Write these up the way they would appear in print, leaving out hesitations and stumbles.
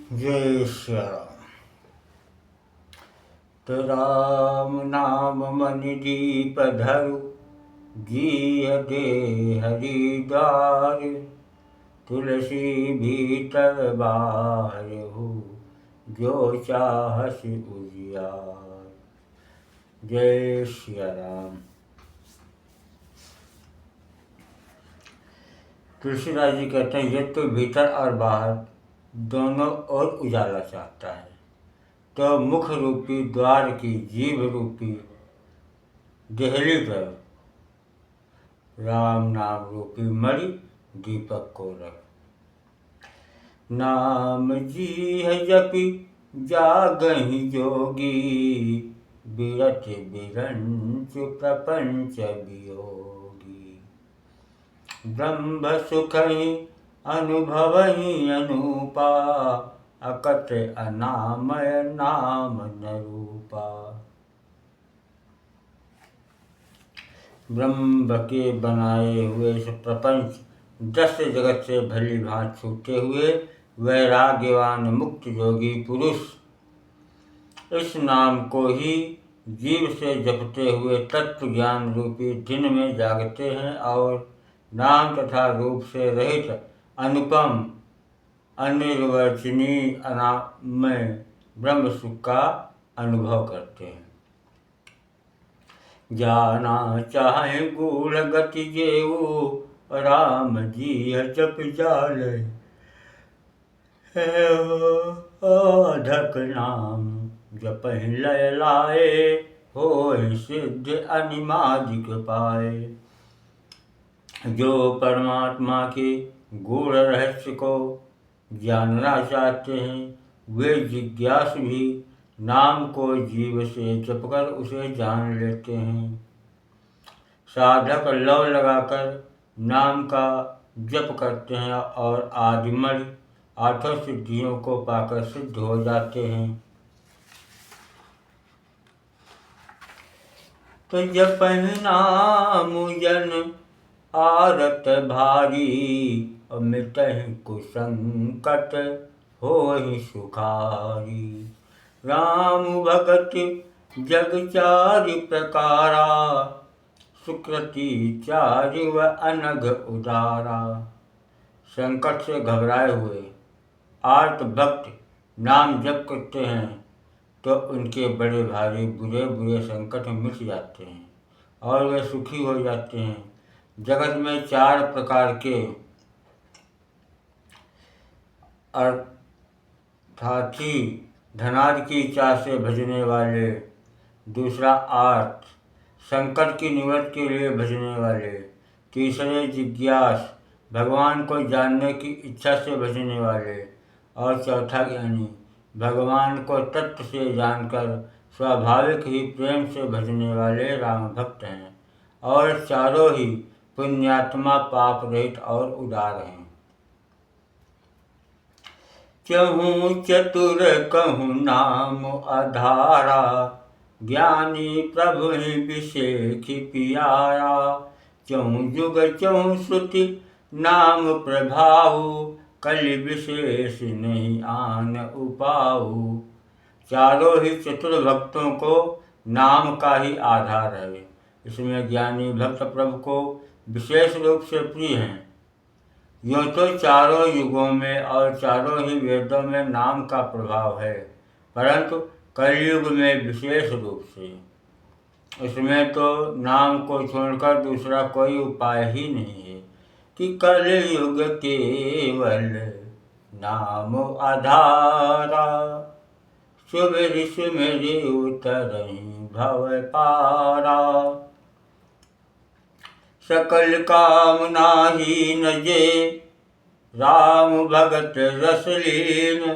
जय श्री राम। तो राम नाम मन दीप धरु, जिय दे हरिद्वार। तुलसी भीतर बारहु, जो चाहस उजियार। जय श्री राम। तुलसीदास जी कहते हैं, ये तो भीतर और बाहर दोनों ओर उजाला चाहता है, तो मुख रूपी द्वार की जीभ रूपी देहली पर राम नाम रूपी मणि दीपक को रख। नाम जी है जपी जागहि जोगी, बिरत बिरंच प्रपंच वियोगी। ब्रह्म सुखहि अनुभवहि अनूपा, अकथ अनामय नाम न रूपा। ब्रह्म के बनाए हुए इस प्रपंच दस जगत से भली भांत छूटे हुए वैराग्यवान मुक्त योगी पुरुष इस नाम को ही जीव से जपते हुए तत्व ज्ञान रूपी दिन में जागते हैं और नाम तथा रूप से रहित अनुपम अनिर्वचनीय अनामय ब्रह्म सुख का अनुभव करते हैं। जाना चाहे गूढ़ गति जेऊ, राम जी जप जाले। साधक नाम जपहि लय लाए, होय सिद्ध अनिमादिक पाए। जो परमात्मा के गूढ़ रहस्य को जानना चाहते हैं, वे जिज्ञासु भी नाम को जीव से जपकर उसे जान लेते हैं। साधक लव लगाकर नाम का जप करते हैं और आदिमल आठों सिद्धियों को पाकर सिद्ध हो जाते हैं। तो जपहि नाम जन आरत भारी, मिटहि कुसंकट होहि सुखारी। राम भगत जग चारि प्रकारा, सुकृति चारि व अनघ उदारा। संकट से घबराए हुए आर्त भक्त नाम जप करते हैं तो उनके बड़े भारी बुरे बुरे संकट मिट जाते हैं और वे सुखी हो जाते हैं। जगत में चार प्रकार के अर्थार्थी धनादि की इच्छा से भजने वाले, दूसरा आर्त संकट की निवृत्ति के लिए भजने वाले, तीसरे जिज्ञास भगवान को जानने की इच्छा से भजने वाले और चौथा ज्ञानी भगवान को तत्व से जानकर स्वाभाविक ही प्रेम से भजने वाले राम भक्त हैं और चारों ही पुण्यात्मा पाप रहित और उदार हैं। चहु चतुर कहूँ नाम आधारा, ज्ञानी प्रभु ही विषेखि पियारा। चहु जुग चहु श्रुति नाम प्रभाऊ, कलि विशेष नहीं आन उपाऊ। चारों ही चतुर भक्तों को नाम का ही आधार है। इसमें ज्ञानी भक्त प्रभु को विशेष रूप से प्रिय हैं। यूँ तो चारों युगों में और चारों ही वेदों में नाम का प्रभाव है, परंतु कलयुग में विशेष रूप से। इसमें तो नाम को छोड़कर दूसरा कोई उपाय ही नहीं है कि कलयुग केवल नाम आधारा। सुमिरि सुमिरि उतरहि भव पारा, सकल कामना हीन जे राम भगत रस लीन।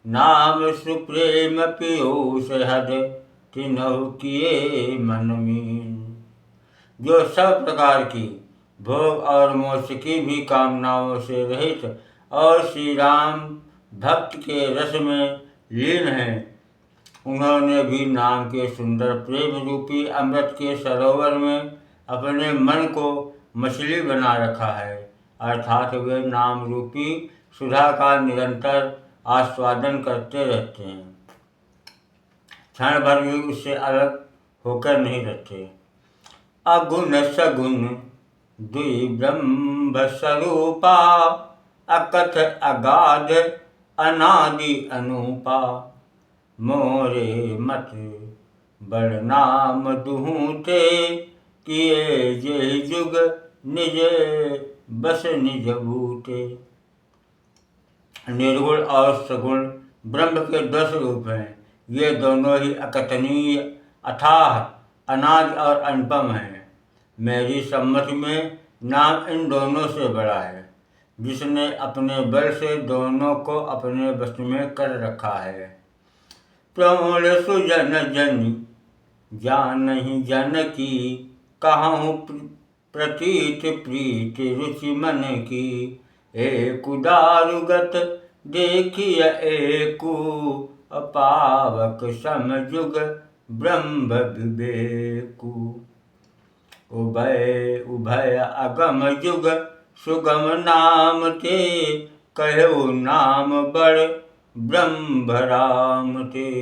नाम सुप्रेम पीयूष हद, तिन्हु किए मन मीन। जो सब प्रकार की भोग और मोक्ष की भी कामनाओं से रहित और श्री राम भक्त के रस में लीन हैं, उन्होंने भी नाम के सुंदर प्रेम रूपी अमृत के सरोवर में अपने मन को मछली बना रखा है, अर्थात वे नाम रूपी सुधा का निरंतर आस्वादन करते रहते हैं, क्षण भर भी उससे अलग होकर नहीं रहते। अगुण सगुण दुई ब्रह्म स्वरूपा, अकथ अगाध अनादि अनूपा। मोरे मत बड़ नाम दुहूँ ते, किए जे जुग निज बस निज बूते। निर्गुण और सगुण ब्रह्म के 10 रूप हैं। ये दोनों ही अकथनीय, अथाह, अनादि और अनुपम हैं। मेरी सम्मति में नाम इन दोनों से बड़ा है, जिसने अपने बल से दोनों को अपने वश में कर रखा है। प्रमोल सुजन जनि जानहि जन की, कहूँ प्रतीत प्रीत रुचि मन की। एकु दारुगत देखिय एकु, अपावक समजुग ब्रह्म विवेकु। उभय उभय अगम जुग सुगम नाम ते, कहो नाम बड़ ब्रह्म राम ते।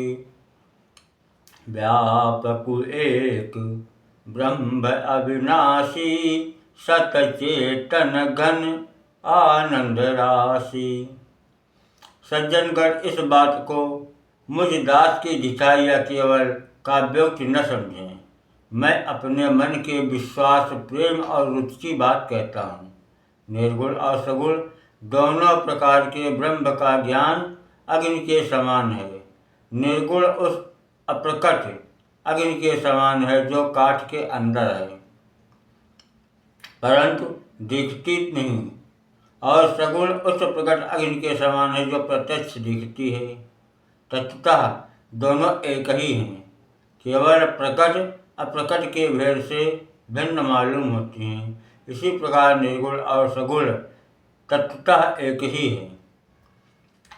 व्यापक एक ब्रह्म अविनाशी, सतचेतन घन आनंद राशि। सज्जनगण इस बात को मुझ दास की दिखाई या केवल काव्योक्ति न समझें। मैं अपने मन के विश्वास, प्रेम और रुचि की बात कहता हूँ। निर्गुण और सगुण दोनों प्रकार के ब्रह्म का ज्ञान अग्नि के समान है। निर्गुण उस अप्रकट अग्नि के समान है जो काठ के अंदर है, परंतु दिखती नहीं, और सगुण उस प्रकट अग्नि के समान है जो प्रत्यक्ष दिखती है। तत्वतः दोनों एक ही हैं, केवल प्रकट अप्रकट के भेद से भिन्न मालूम होती हैं। इसी प्रकार निर्गुण और सगुण तत्वतः एक ही है।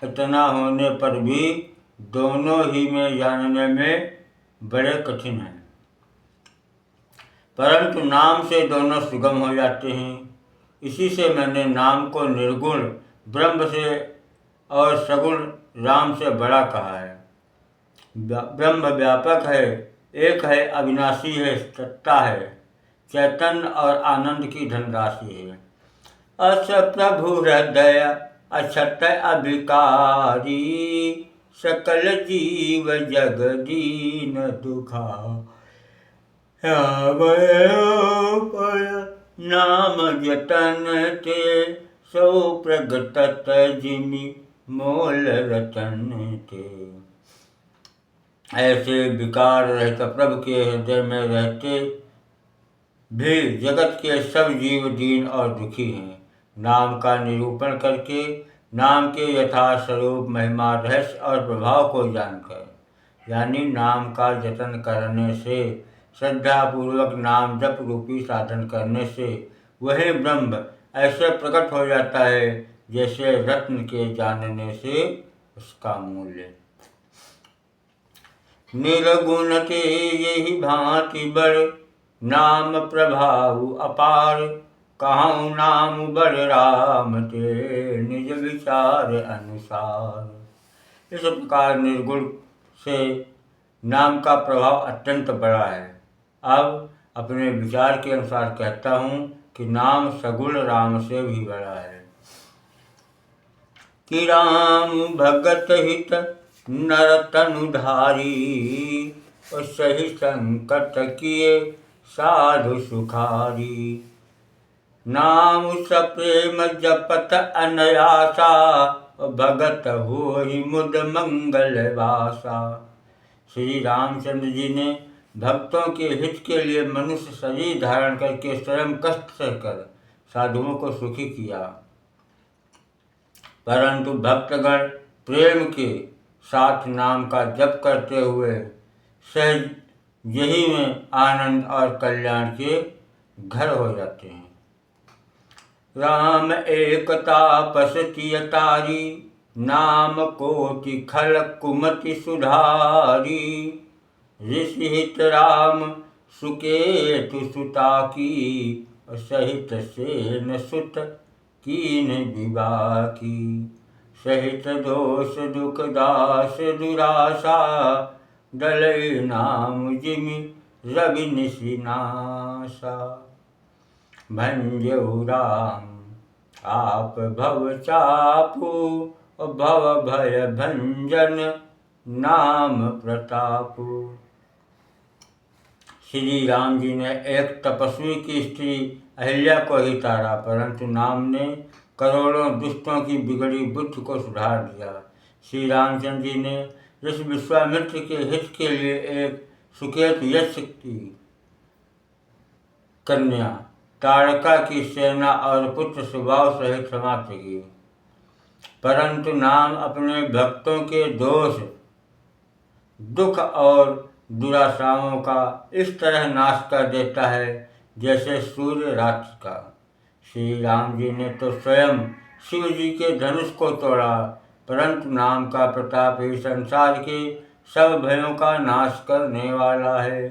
इतना होने पर भी दोनों ही में जानने में बड़े कठिन हैं, परंतु नाम से दोनों सुगम हो जाते हैं। इसी से मैंने नाम को निर्गुण ब्रह्म से और सगुण राम से बड़ा कहा है। ब्रह्म व्यापक है, एक है, अविनाशी है, सत्ता है, चैतन्य और आनंद की धनराशि है। अस प्रभु हृदय अछत अभिकारी, सकल जीव जग दीन दुखा। नाम जतन ते सो प्रगटत जिमि मोल रतन ते। ऐसे विकार रहित प्रभु के हृदय में रहते भी जगत के सब जीव दीन और दुखी हैं। नाम का निरूपण करके, नाम के यथार्थ स्वरूप, महिमा, रहस्य और प्रभाव को जानकर, यानी नाम का जतन करने से, श्रद्धापूर्वक नाम जप रूपी साधन करने से वही ब्रह्म ऐसे प्रकट हो जाता है जैसे रत्न के जानने से उसका मूल्य। निर्गुण के यही भांति बड़, नाम प्रभाव अपार। कहूँ नाम बड़ राम ते, निज विचार अनुसार। इस प्रकार निर्गुण से नाम का प्रभाव अत्यंत बड़ा है। अब अपने विचार के अनुसार कहता हूँ कि नाम सगुण राम से भी बड़ा है। कि राम भगत हित नर तनुधारी, सही संकट किए साधु सुखारी। नाम सप्रेम जपत अनयासा, भगत होहि मुद मंगल वासा। श्री रामचंद्र जी ने भक्तों के हित के लिए मनुष्य शरीर धारण करके स्वयं कष्ट सहकर साधुओं को सुखी किया, परंतु भक्तगण प्रेम के साथ नाम का जप करते हुए सहज यही में आनंद और कल्याण के घर हो जाते हैं। राम एक तापस तिय तारी, नाम कोटि खल कुमति सुधारी। ऋषि हित राम सुकेतु सुता की, सहित सेन सुत कीन विवाह की। सहित दोष दुख दास दुराशा, डलई नाम जिमि रवि निशिनाशा। भंजऊ राम आप भव चापू, भव भय भंजन नाम प्रतापु। श्री राम जी ने एक तपस्वी की स्त्री अहिल्या को ही तारा, परंतु नाम ने करोड़ों दुष्टों की बिगड़ी बुद्धि को सुधार दिया। श्री रामचंद्र जी ने ऋषि विश्वामित्र के हित के लिए एक सुकेत यश की कन्या तारका की सेना और पुत्र स्वभाव सहित समाप्त की, परंतु नाम अपने भक्तों के दोष दुख और दुराशाओं का इस तरह नाश कर देता है जैसे सूर्य रात्रि का। श्री राम जी ने तो स्वयं शिव जी के धनुष को तोड़ा, परंतु नाम का प्रताप ही संसार के सब भयों का नाश करने वाला है।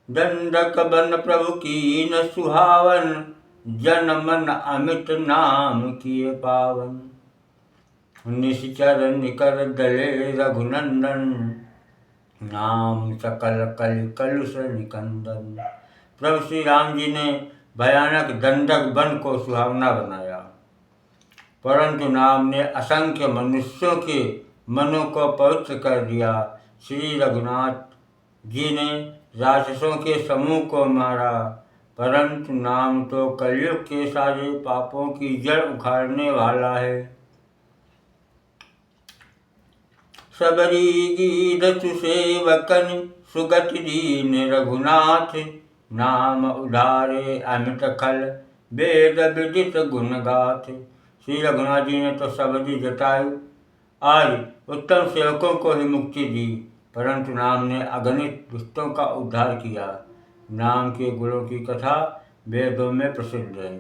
दंडक बन प्रभु की न सुहावन, जन मन अमित नाम किए पावन। निश्चर निकर दले रघुनंदन, नाम सकल कलि कलुष निकंदन। प्रभु श्री राम जी ने भयानक दंडक वन को सुहावना बनाया, परंतु नाम ने असंख्य मनुष्यों के मनों को पवित्र कर दिया। श्री रघुनाथ जी ने राक्षसों के समूह को मारा, परंतु नाम तो कलयुग के सारे पापों की जड़ उखाड़ने वाला है। सबरी गीध सुसेवकन, सुगति दीन रघुनाथ, नाम उधारे अमित खल, वेद विदित गुण गाथ। श्री रघुनाथ जी ने तो सबरी जटायु आदि उत्तम सेवकों को ही मुक्ति दी, परंतु नाम ने अगणित दुष्टों का उद्धार किया। नाम के गुणों की कथा वेदों में प्रसिद्ध है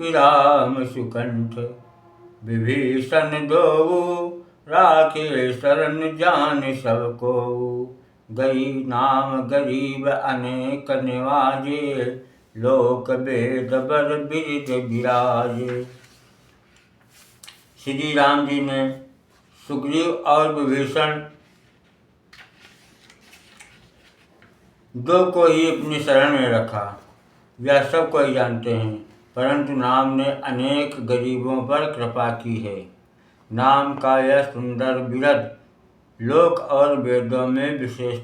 कि राम सुकंठ विभीषण दो, राखे शरण जान सबको। गई नाम गरीब अनेक निवाजे, लोक वेद बर बिरद विराजे। श्री राम जी ने सुग्रीव और विभीषण दो को ही अपनी शरण में रखा, यह सब कोई जानते हैं, परंतु नाम ने अनेक गरीबों पर कृपा की है। नाम का यह सुंदर बिरद लोक और वेदों में विशेष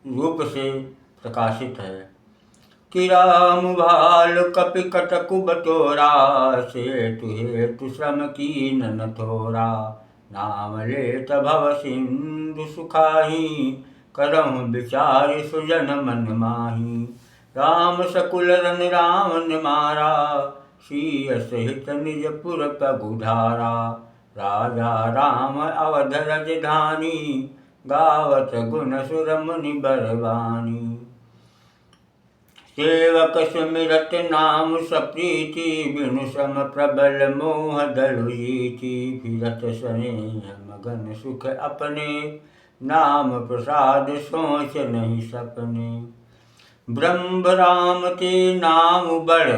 रूप से प्रकाशित है कि राम भाल कपि कटकु बटोरा, से तुहे तु श्रम कीन न थोरा। नाम लेत भव सिंधु सुखाही, करहु विचार सुजन मन माही। राम सकुल रन राम निमारा, सीय सहित निज पुर पगुधारा। राजा राम अवध राजधानी, गावत गुण सुर मुनि बरवानी। सेवक सुमिरत नाम सप्रीति, बिनु सम प्रबल मोह दलु जीति। फिरत स्नेह मगन सुख अपने, नाम प्रसाद सोच नहीं सपने। ब्रह्म राम ते नाम बड़,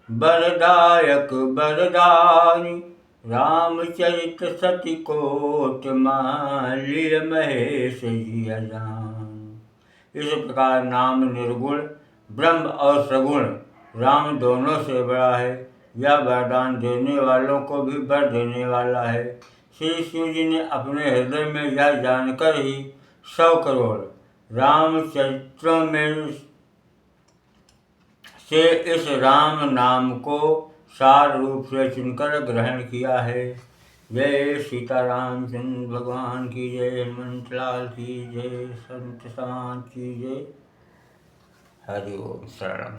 बरदायक बरदानी। रामचरित सति कोट, माल्य महेश जी अजान। इस प्रकार नाम निर्गुण ब्रह्म और सगुण राम दोनों से बड़ा है। यह वरदान देने वालों को भी वर देने वाला है। श्री शिव जी ने अपने हृदय में यह जानकर ही 100 करोड़ रामचरित्रों में से इस राम नाम को सार रूप से चुनकर ग्रहण किया है। जय सीताराम चंद्र भगवान की जय, हनुमंत लाल की जय, संत समाज की जय। हरि ओम शरणम।